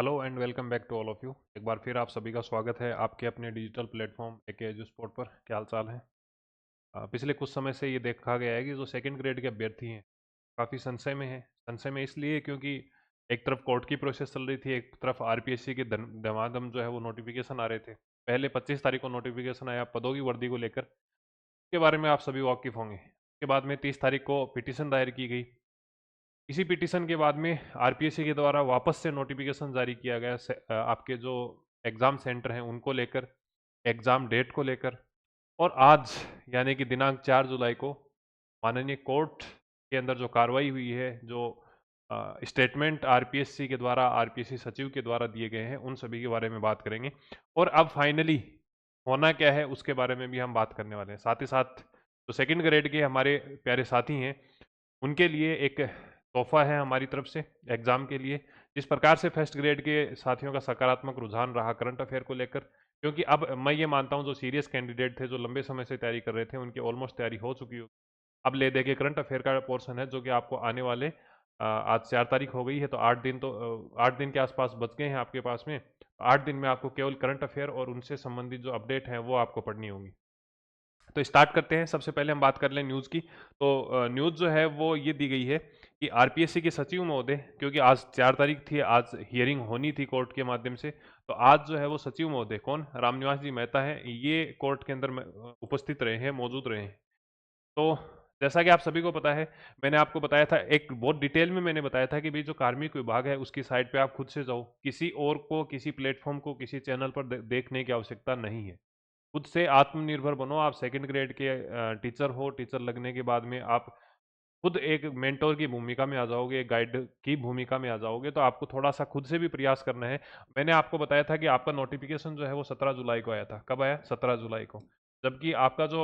Hello and welcome back to all of you. एक बार फिर आप सभी का स्वागत है आपके अपने डिजिटल प्लेटफॉर्म एके एजू स्पोर्ट पर। क्या हाल चाल है? पिछले कुछ समय से ये देखा गया है कि जो सेकंड ग्रेड के अभ्यर्थी हैं काफ़ी संशय में है। संशय में इसलिए क्योंकि एक तरफ कोर्ट की प्रोसेस चल रही थी, एक तरफ आरपीएससी के दमादम जो है वो नोटिफिकेशन आ रहे थे। पहले 25 तारीख को नोटिफिकेशन आया पदों की वर्दी को लेकर, के बारे में आप सभी वाकिफ होंगे। उसके बाद में 30 तारीख को पिटीशन दायर की गई। इसी पिटीशन के बाद में आरपीएससी के द्वारा वापस से नोटिफिकेशन जारी किया गया आपके जो एग्ज़ाम सेंटर हैं उनको लेकर, एग्ज़ाम डेट को लेकर। और आज यानी कि दिनांक 4 जुलाई को माननीय कोर्ट के अंदर जो कार्रवाई हुई है, जो स्टेटमेंट आरपीएससी के द्वारा, आरपीएससी सचिव के द्वारा दिए गए हैं, उन सभी के बारे में बात करेंगे। और अब फाइनली होना क्या है उसके बारे में भी हम बात करने वाले हैं। साथ ही साथ जो सेकंड ग्रेड के हमारे प्यारे साथी हैं उनके लिए एक तोहफा है हमारी तरफ से एग्ज़ाम के लिए। जिस प्रकार से फर्स्ट ग्रेड के साथियों का सकारात्मक रुझान रहा करंट अफेयर को लेकर, क्योंकि अब मैं ये मानता हूँ जो सीरियस कैंडिडेट थे, जो लंबे समय से तैयारी कर रहे थे, उनकी ऑलमोस्ट तैयारी हो चुकी हो। अब ले दे के करंट अफेयर का पोर्शन है जो कि आपको आने वाले आज 4 तारीख हो गई है, तो 8 दिन, तो 8 दिन के आसपास बच गए हैं आपके पास में। 8 दिन में आपको केवल करंट अफेयर और उनसे संबंधित जो अपडेट हैं वो आपको पढ़नी होगी। तो स्टार्ट करते हैं। सबसे पहले हम बात कर लें न्यूज़ की। तो न्यूज़ जो है वो ये दी गई है कि आरपीएससी के सचिव महोदय, क्योंकि आज 4 तारीख थी, आज हियरिंग होनी थी कोर्ट के माध्यम से, तो आज जो है वो सचिव महोदय कौन, रामनिवास जी मेहता हैं, ये कोर्ट के अंदर उपस्थित रहे हैं, मौजूद रहे हैं। तो जैसा कि आप सभी को पता है, मैंने आपको बताया था, एक बहुत डिटेल में मैंने बताया था कि भाई जो कार्मिक विभाग है उसकी साइट पे आप खुद से जाओ, किसी और को, किसी प्लेटफॉर्म को, किसी चैनल पर देखने की आवश्यकता नहीं है। खुद से आत्मनिर्भर बनो। आप सेकंड ग्रेड के टीचर हो, टीचर लगने के बाद में आप खुद एक मेंटोर की भूमिका में आ जाओगे, एक गाइड की भूमिका में आ जाओगे, तो आपको थोड़ा सा खुद से भी प्रयास करना है। मैंने आपको बताया था कि आपका नोटिफिकेशन जो है वो 17 जुलाई को आया था। कब आया? 17 जुलाई को। जबकि आपका जो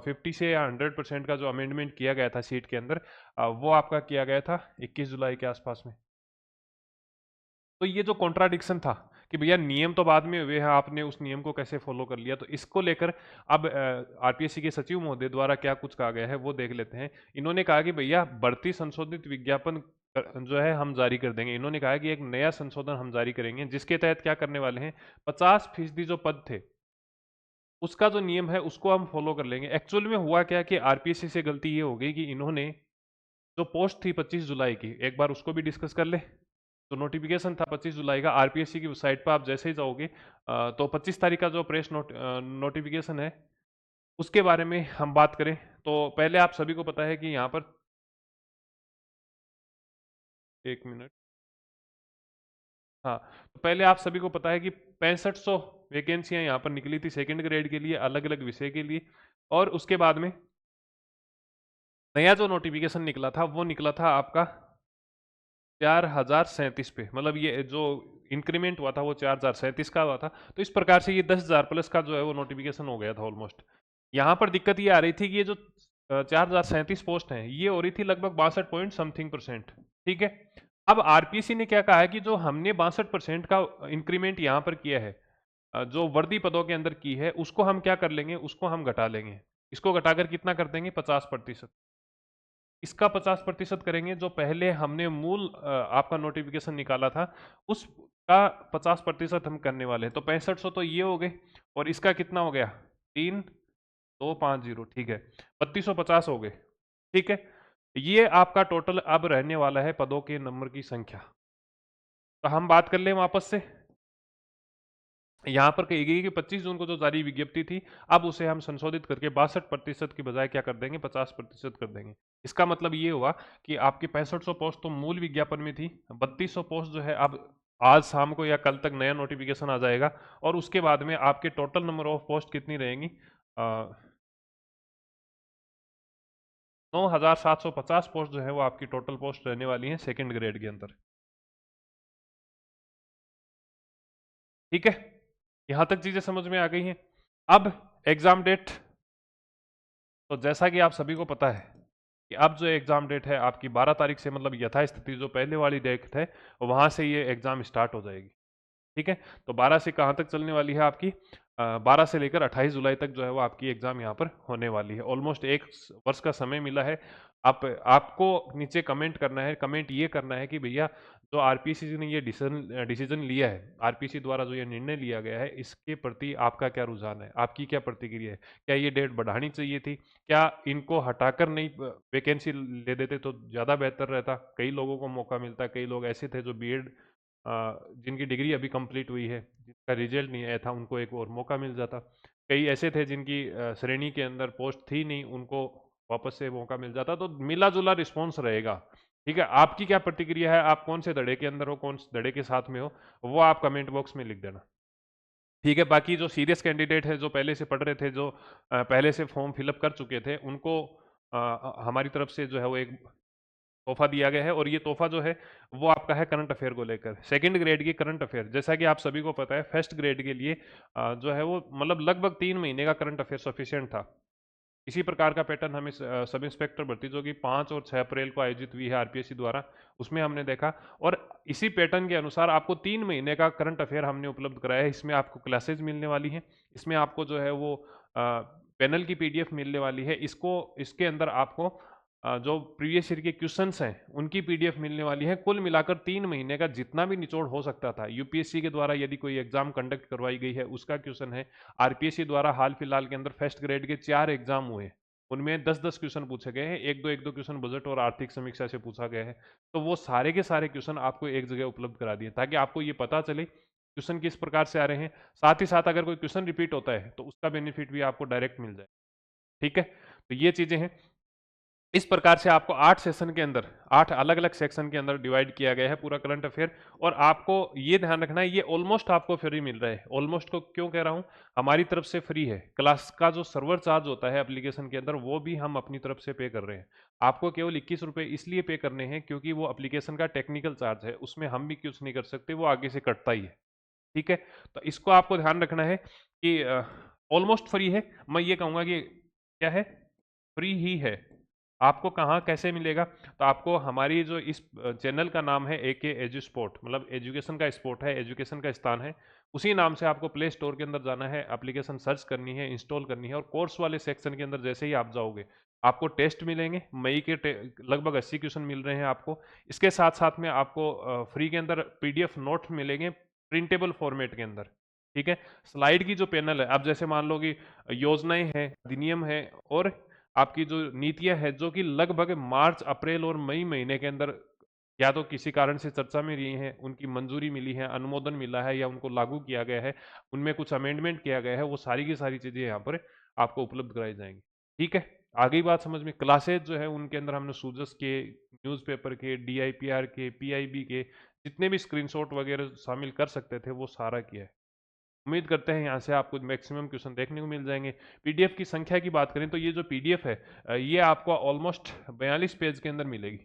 50 से या 100% का जो अमेंडमेंट किया गया था सीट के अंदर, वो आपका किया गया था 21 जुलाई के आसपास में। तो ये जो कॉन्ट्राडिक्शन था कि भैया नियम तो बाद में हुए हैं, आपने उस नियम को कैसे फॉलो कर लिया, तो इसको लेकर अब आरपीएससी के सचिव महोदय द्वारा क्या कुछ कहा गया है वो देख लेते हैं। इन्होंने कहा कि भैया भर्ती संशोधित विज्ञापन जो है हम जारी कर देंगे। इन्होंने कहा कि एक नया संशोधन हम जारी करेंगे जिसके तहत क्या करने वाले हैं, 50% जो पद थे उसका जो नियम है उसको हम फॉलो कर लेंगे। एक्चुअल में हुआ क्या कि आरपीएससी से गलती ये हो गई कि इन्होंने जो पोस्ट थी 25 जुलाई की, एक बार उसको भी डिस्कस कर ले। तो नोटिफिकेशन था 25 जुलाई का, आरपीएससी की वेबसाइट पर आप जैसे ही जाओगे तो 25 तारीख का जो प्रेस नोटिफिकेशन है उसके बारे में हम बात करें। तो पहले आप सभी को पता है कि यहाँ पर, एक मिनट, हाँ, तो पहले आप सभी को पता है कि 6500 वैकेंसियां यहाँ पर निकली थी सेकंड ग्रेड के लिए, अलग अलग विषय के लिए। और उसके बाद में नया जो नोटिफिकेशन निकला था वो निकला था आपका 4037 पे, मतलब ये जो इंक्रीमेंट हुआ था वो 4037 का हुआ था। तो इस प्रकार से ये 10,000 प्लस का जो है वो नोटिफिकेशन हो गया था ऑलमोस्ट। यहाँ पर दिक्कत ये आ रही थी कि ये जो 4037 पोस्ट हैं ये हो रही थी लगभग 62 पॉइंट समथिंग परसेंट। ठीक है। अब आरपीसी ने क्या कहा है कि जो हमने 62% का इंक्रीमेंट यहाँ पर किया है, जो वर्दी पदों के अंदर की है, उसको हम क्या कर लेंगे, उसको हम घटा लेंगे। इसको घटाकर कितना कर देंगे? 50%। इसका 50% करेंगे। जो पहले हमने मूल आपका नोटिफिकेशन निकाला था उसका 50% हम करने वाले हैं। तो 6500 तो ये हो गए, और इसका कितना हो गया? 3250। ठीक है, 3250 हो गए। ठीक है, ये आपका टोटल अब रहने वाला है पदों के नंबर की संख्या। तो हम बात कर लें वापस से। यहाँ पर कही गई कि 25 जून को जो जारी विज्ञप्ति थी, अब उसे हम संशोधित करके 62% की बजाय क्या कर देंगे, 50% कर देंगे। इसका मतलब ये हुआ कि आपकी 6500 पोस्ट तो मूल विज्ञापन में थी, 3200 पोस्ट जो है अब आज शाम को या कल तक नया नोटिफिकेशन आ जाएगा, और उसके बाद में आपके टोटल नंबर ऑफ पोस्ट कितनी रहेंगी? 9750 पोस्ट जो है वो आपकी टोटल पोस्ट रहने वाली है सेकेंड ग्रेड के अंदर। ठीक है, यहां तक चीजें समझ में आ गई हैं। अब एग्जाम डेट, तो जैसा कि आप सभी को पता है कि अब जो एग्जाम डेट है आपकी 12 तारीख से, मतलब यथास्थिति जो पहले वाली डेट है वहां से ये एग्जाम स्टार्ट हो जाएगी। ठीक है, तो 12 से कहां तक चलने वाली है आपकी? 12 से लेकर 28 जुलाई तक जो है वो आपकी एग्ज़ाम यहाँ पर होने वाली है। ऑलमोस्ट 1 वर्ष का समय मिला है। आपको नीचे कमेंट करना है, कमेंट ये करना है कि भैया जो आरपीएससी ने ये डिसीजन लिया है, आरपीएससी द्वारा जो ये निर्णय लिया गया है, इसके प्रति आपका क्या रुझान है? आपकी क्या प्रतिक्रिया है? क्या ये डेट बढ़ानी चाहिए थी? क्या इनको हटाकर नई वैकेंसी ले देते तो ज़्यादा बेहतर रहता? कई लोगों को मौका मिलता, कई लोग ऐसे थे जो बीएड जिनकी डिग्री अभी कंप्लीट हुई है, जिनका रिजल्ट नहीं आया था, उनको एक और मौका मिल जाता। कई ऐसे थे जिनकी श्रेणी के अंदर पोस्ट थी नहीं, उनको वापस से मौका मिल जाता। तो मिला-जुला रिस्पॉन्स रहेगा। ठीक है? आपकी क्या प्रतिक्रिया है? आप कौन से धड़े के अंदर हो, कौन से धड़े के साथ में हो, वो आप कमेंट बॉक्स में लिख देना। ठीक है? बाकी जो सीरियस कैंडिडेट है, जो पहले से पढ़ रहे थे, जो पहले से फॉर्म फिल अप कर चुके थे, उनको हमारी तरफ से जो है वो एक तोहफा दिया गया है, और ये तोहफा जो है वो आपका है करंट अफेयर को लेकर। सेकंड ग्रेड की करंट अफेयर, जैसा कि आप सभी को पता है, फर्स्ट ग्रेड के लिए जो है वो मतलब लगभग 3 महीने का करंट अफेयर सफिशियंट था। इसी प्रकार का पैटर्न हमें सब इंस्पेक्टर भर्ती जो कि 5 और 6 अप्रैल को आयोजित हुई है आरपीएससी द्वारा, उसमें हमने देखा। और इसी पैटर्न के अनुसार आपको 3 महीने का करंट अफेयर हमने उपलब्ध कराया है। इसमें आपको क्लासेज मिलने वाली हैं, इसमें आपको जो है वो पैनल की पीडीएफ मिलने वाली है। इसके अंदर आपको जो प्रीवियस ईयर के क्वेश्चंस हैं उनकी पीडीएफ मिलने वाली है। कुल मिलाकर 3 महीने का जितना भी निचोड़ हो सकता था, यूपीएससी के द्वारा यदि कोई एग्जाम कंडक्ट करवाई गई है उसका क्वेश्चन है, आरपीएससी द्वारा हाल फिलहाल के अंदर फर्स्ट ग्रेड के 4 एग्जाम हुए, उनमें 10-10 क्वेश्चन पूछे गए हैं। एक दो क्वेश्चन बजट और आर्थिक समीक्षा से पूछा गया है। तो वो सारे के सारे क्वेश्चन आपको एक जगह उपलब्ध करा दिए, ताकि आपको ये पता चले क्वेश्चन किस प्रकार से आ रहे हैं। साथ ही साथ अगर कोई क्वेश्चन रिपीट होता है तो उसका बेनिफिट भी आपको डायरेक्ट मिल जाए। ठीक है? तो ये चीजें हैं। इस प्रकार से आपको 8 सेशन के अंदर, 8 अलग-अलग सेक्शन के अंदर डिवाइड किया गया है पूरा करंट अफेयर। और आपको ये ध्यान रखना है, ये ऑलमोस्ट आपको फ्री मिल रहा है। ऑलमोस्ट को क्यों कह रहा हूँ? हमारी तरफ से फ्री है। क्लास का जो सर्वर चार्ज होता है एप्लीकेशन के अंदर, वो भी हम अपनी तरफ से पे कर रहे हैं। आपको केवल 21 रुपये इसलिए पे करने हैं क्योंकि वो एप्लीकेशन का टेक्निकल चार्ज है, उसमें हम भी कुछ नहीं कर सकते, वो आगे से कटता ही है। ठीक है? तो इसको आपको ध्यान रखना है कि ऑलमोस्ट फ्री है। मैं ये कहूँगा कि क्या है? फ्री ही है। आपको कहाँ कैसे मिलेगा? तो आपको हमारी जो इस चैनल का नाम है एके एजू स्पोर्ट, मतलब एजुकेशन का स्पोर्ट है, एजुकेशन का स्थान है। उसी नाम से आपको प्ले स्टोर के अंदर जाना है, एप्लीकेशन सर्च करनी है, इंस्टॉल करनी है, और कोर्स वाले सेक्शन के अंदर जैसे ही आप जाओगे, आपको टेस्ट मिलेंगे। मई के लगभग 80 क्वेश्चन मिल रहे हैं आपको। इसके साथ साथ में आपको फ्री के अंदर पीडीएफ नोट मिलेंगे प्रिंटेबल फॉर्मेट के अंदर। ठीक है? स्लाइड की जो पैनल है, अब जैसे मान लो कि योजनाएं हैं, अधिनियम है, और आपकी जो नीतियां हैं, जो कि लगभग मार्च, अप्रैल और मई महीने के अंदर या तो किसी कारण से चर्चा में रही हैं, उनकी मंजूरी मिली है, अनुमोदन मिला है, या उनको लागू किया गया है, उनमें कुछ अमेंडमेंट किया गया है, वो सारी की सारी चीजें यहाँ पर आपको उपलब्ध कराई जाएंगी। ठीक है? आगे बात समझ में। क्लासेज जो है उनके अंदर हमने सूजस के, न्यूज़पेपर के, डीआईपीआर के, पीआईबी के जितने भी स्क्रीनशॉट वगैरह शामिल कर सकते थे वो सारा किया है। उम्मीद करते हैं यहाँ से आपको मैक्सिमम क्वेश्चन देखने को मिल जाएंगे। पीडीएफ की संख्या की बात करें तो ये जो पीडीएफ है, ये आपको ऑलमोस्ट 42 पेज के अंदर मिलेगी।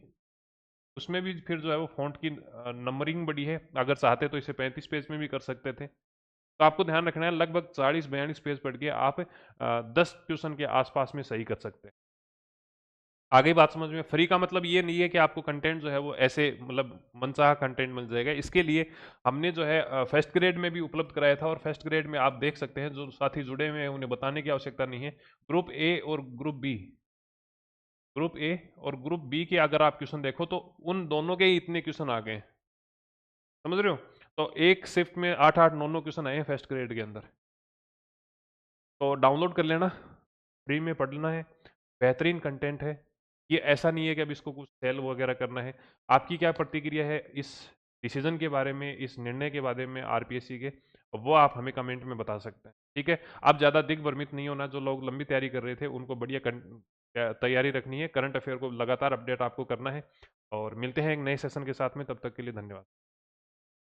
उसमें भी फिर जो है वो फॉन्ट की नंबरिंग बड़ी है, अगर चाहते तो इसे 35 पेज में भी कर सकते थे। तो आपको ध्यान रखना है, लगभग 40-42 पेज पढ़ के आप 10 क्वेश्चन के आसपास में सही कर सकते हैं। आगे बात समझ में। फ्री का मतलब ये नहीं है कि आपको कंटेंट जो है वो ऐसे मतलब मनचाहा कंटेंट मिल जाएगा। इसके लिए हमने जो है फर्स्ट ग्रेड में भी उपलब्ध कराया था, और फर्स्ट ग्रेड में आप देख सकते हैं, जो साथी जुड़े हुए हैं उन्हें बताने की आवश्यकता नहीं है। ग्रुप ए और ग्रुप बी, ग्रुप ए और ग्रुप बी के अगर आप क्वेश्चन देखो तो उन दोनों के ही इतने क्वेश्चन आ गए हैं। समझ रहे हो? तो एक शिफ्ट में 8-8, 9-9 क्वेश्चन आए हैं फर्स्ट ग्रेड के अंदर। तो डाउनलोड कर लेना, फ्री में पढ़ लेना है, बेहतरीन कंटेंट है। ये ऐसा नहीं है कि अब इसको कुछ सेल वगैरह करना है। आपकी क्या प्रतिक्रिया है इस डिसीजन के बारे में, इस निर्णय के बारे में आरपीएससी के, वो आप हमें कमेंट में बता सकते हैं। ठीक है? आप ज़्यादा दिग्भ्रमित नहीं होना। जो लोग लंबी तैयारी कर रहे थे उनको बढ़िया तैयारी रखनी है। करंट अफेयर को लगातार अपडेट आपको करना है। और मिलते हैं एक नए सेशन के साथ में, तब तक के लिए धन्यवाद।